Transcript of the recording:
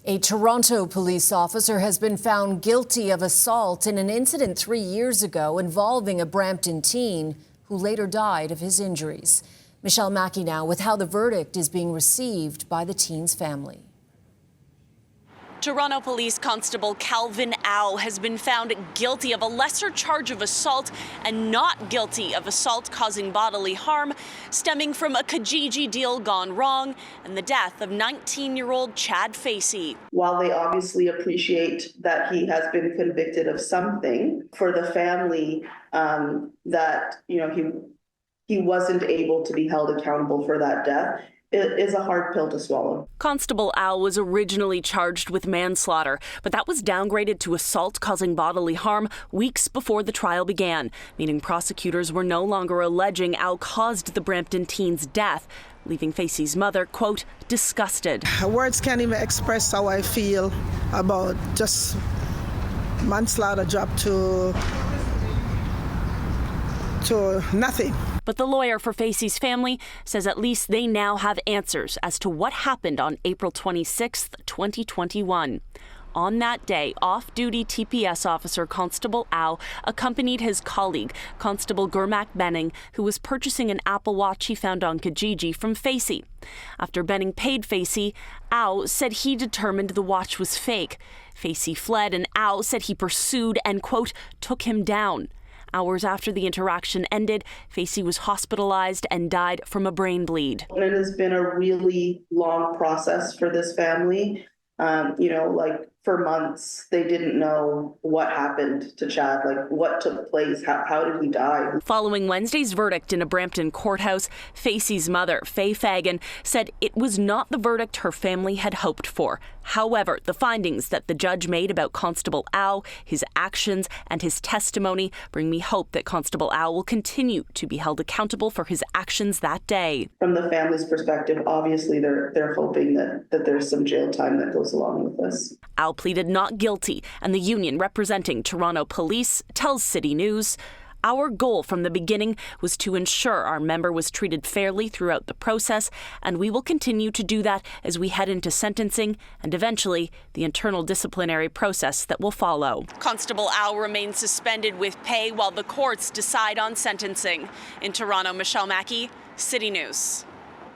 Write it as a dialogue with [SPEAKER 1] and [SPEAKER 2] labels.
[SPEAKER 1] A Toronto police officer has been found guilty of assault in an incident 3 years ago involving a Brampton teen who later died of his injuries. Michelle Mackey now with how the verdict is being received by the teen's family.
[SPEAKER 2] Toronto Police Constable Calvin Au has been found guilty of a lesser charge of assault and not guilty of assault causing bodily harm stemming from a Kijiji deal gone wrong and the death of 19-year-old Chad Facey.
[SPEAKER 3] While they obviously appreciate that he has been convicted of something, for the family that he wasn't able to be held accountable for that death, it is a hard pill to swallow.
[SPEAKER 2] Constable Au was originally charged with manslaughter, but that was downgraded to assault causing bodily harm weeks before the trial began, meaning prosecutors were no longer alleging Au caused the Brampton teen's death, leaving Facey's mother, quote, disgusted.
[SPEAKER 4] Words can't even express how I feel about just manslaughter dropped to nothing.
[SPEAKER 2] But the lawyer for Facey's family says at least they now have answers as to what happened on April 26, 2021. On that day, off-duty TPS officer Constable Au accompanied his colleague, Constable Gurmak Benning, who was purchasing an Apple Watch he found on Kijiji from Facey. After Benning paid Facey, Au said he determined the watch was fake. Facey fled and Au said he pursued and, quote, took him down. Hours after the interaction ended, Facey was hospitalized and died from a brain bleed.
[SPEAKER 3] It has been a really long process for this family. For months, they didn't know what happened to Chad, what took place, how did he die?
[SPEAKER 2] Following Wednesday's verdict in a Brampton courthouse, Facey's mother, Faye Fagan, said it was not the verdict her family had hoped for. However, the findings that the judge made about Constable Au, his actions, and his testimony bring me hope that Constable Au will continue to be held accountable for his actions that day.
[SPEAKER 3] From the family's perspective, obviously they're hoping that there's some jail time that goes along with this.
[SPEAKER 2] Au pleaded not guilty, and the union representing Toronto Police tells City News, our goal from the beginning was to ensure our member was treated fairly throughout the process, and we will continue to do that as we head into sentencing and eventually the internal disciplinary process that will follow. Constable Au remains suspended with pay while the courts decide on sentencing. In Toronto, Michelle Mackey, City News.